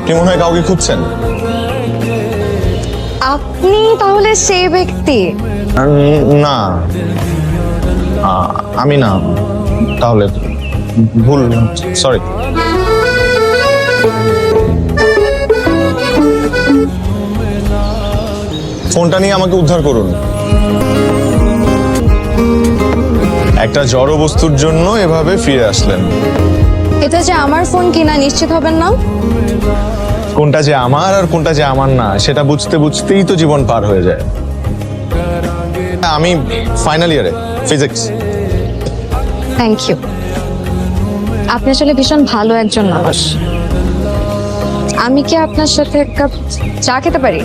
আপনি মনে হয় কাউকে খুঁজছেন। আপনি তাহলে সেই ব্যক্তি? না, আমি না। তাহলে ভুল, সরি। ফোনটা নিয়ে আমাকে উদ্ধার করুন। একটা জড় বস্তুর জন্য এভাবে ফিরে আসলেন। এটা যে আমার ফোন কিনা নিশ্চিত হবেন না? কোনটা যে আমার আর কোনটা যে আমার না সেটা বুঝতে বুঝতেই তো জীবন পার হয়ে যায়। আমি ফাইনাল ইয়ারে ফিজিক্স। Thank you. আপনি আসলে ভীষণ ভালো একজন মানুষ। আমি কি আপনার সাথে এক কাপ চা খেতে পারি?